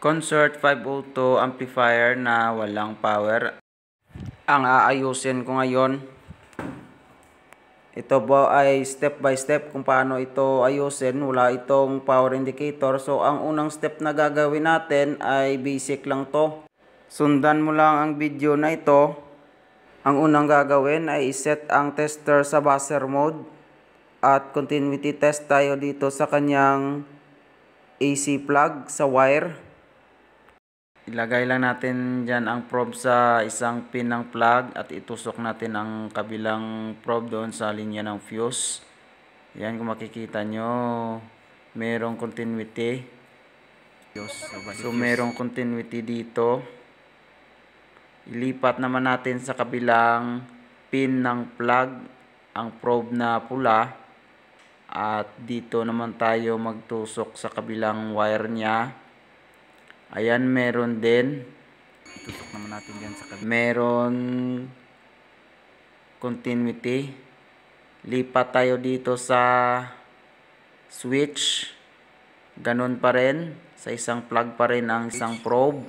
Concert 502 amplifier na walang power ang aayusin ko ngayon. Ito po ay step by step kung paano ito ayusin. Wala itong power indicator. So ang unang step na gagawin natin ay basic lang to. Sundan mo lang ang video na ito. Ang unang gagawin ay iset ang tester sa buzzer mode at continuity test tayo dito sa kanyang AC plug sa wire. Ilagay lang natin dyan ang probe sa isang pin ng plug at itusok natin ang kabilang probe doon sa linya ng fuse. Yan, kung makikita nyo, merong continuity. So, merong continuity dito. Ilipat naman natin sa kabilang pin ng plug ang probe na pula. At dito naman tayo magtusok sa kabilang wire niya. Ayan, meron din. Itusok naman natin dyan sa kabila. Meron continuity. Lipat tayo dito sa switch. Ganun pa rin. Sa isang plug pa rin ang isang probe.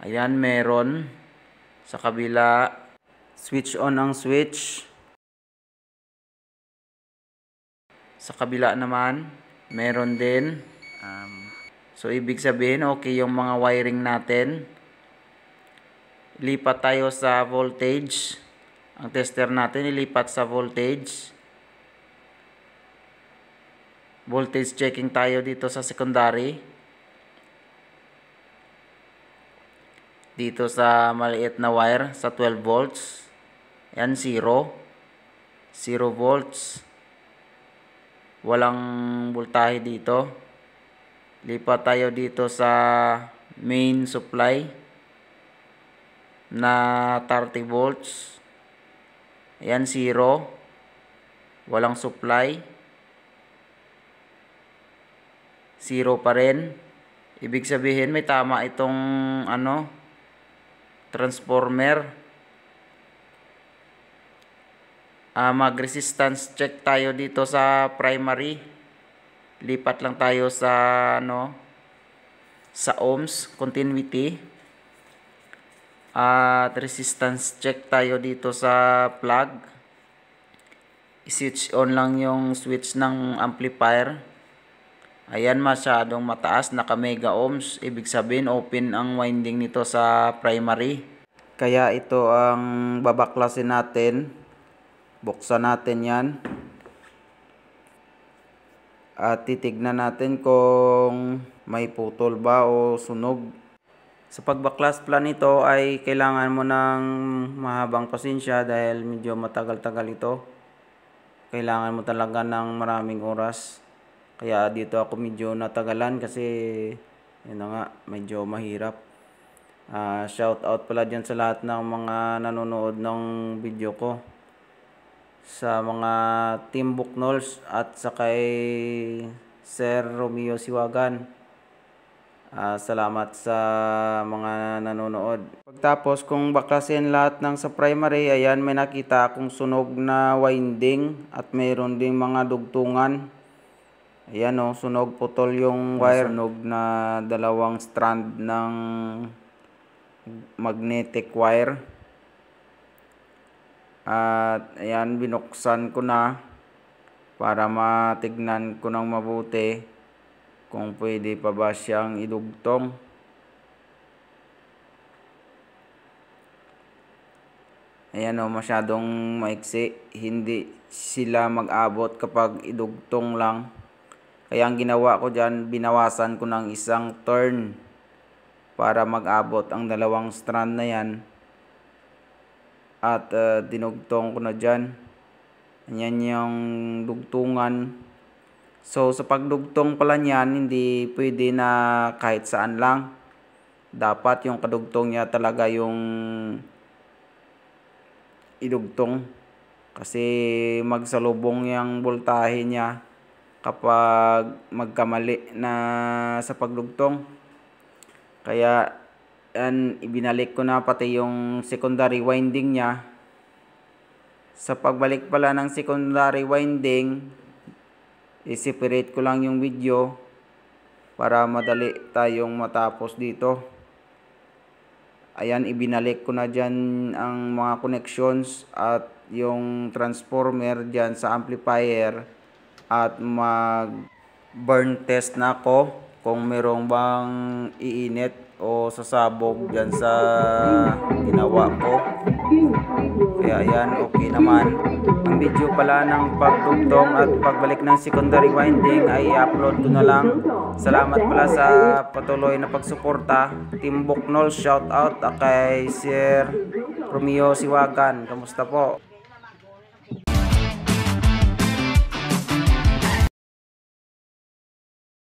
Ayan, meron. Sa kabila. Switch on ang switch. Sa kabila naman, meron din. So, ibig sabihin, okay yung mga wiring natin. Lipat tayo sa voltage. Ang tester natin, ilipat sa voltage. Voltage checking tayo dito sa secondary. Dito sa maliit na wire, sa 12 volts. Yan, 0. 0 volts. Walang voltahe dito. Lipat tayo dito sa main supply na 30 volts. Ayan, 0. Walang supply. 0 pa rin. Ibig sabihin may tama itong transformer. Mag-resistance check tayo dito sa primary. Lipat lang tayo sa sa ohms continuity. At resistance check tayo dito sa plug. I-switch on lang yung switch ng amplifier. Ayan, masyadong mataas, naka mega ohms. Ibig sabihin open ang winding nito sa primary. Kaya ito ang babaklasin natin. Buksan natin yan. At titignan natin kung may putol ba o sunog. Sa pagbaklas pala nito ay kailangan mo ng mahabang pasensya dahil medyo matagal-tagal ito. Kailangan mo talaga ng maraming oras. Kaya dito ako medyo natagalan kasi yun na nga, medyo mahirap. Shout out pala dyan sa lahat ng mga nanonood ng video ko. Sa mga Team Buknols at sa kay Sir Romeo Siwagan. Salamat sa mga nanonood. Pagtapos kung baklasin lahat ng sa primary, ayan, may nakita akong sunog na winding at mayroon ding mga dugtungan. Ayan o, sunog, putol yung wire. Sunog na dalawang strand ng magnetic wire. At ayan, binuksan ko na para matignan ko ng mabuti kung pwede pa ba siyang idugtong. Ayan o, masyadong maiksi. Hindi sila mag-abot kapag idugtong lang. Kaya ang ginawa ko dyan, binawasan ko ng isang turn para mag-abot ang dalawang strand na yan. At dinugtong ko na dyan. Ayan yung dugtungan. So sa pagdugtong pala niyan, hindi pwede na kahit saan lang. Dapat yung kadugtong niya talaga yung idugtong. Kasi magsalubong yung voltahe niya kapag magkamali na sa pagdugtong. Kaya yan, ibinalik ko na pati yung secondary winding niya. Sa pagbalik pala ng secondary winding, i-separate ko lang yung video para madali tayong matapos dito. Ayan, ibinalik ko na dyan ang mga connections at yung transformer dyan sa amplifier, at mag burn test na ako kung merong bang iinit o sasabog dyan sa ginawa ko. Kaya ayan, okay naman. Ang video pala ng pagdugtong at pagbalik ng secondary winding ay i-upload ko na lang. Salamat pala sa patuloy na pagsuporta. Team Buknol, shout out kay Sir Romeo Siwagan. Kamusta po?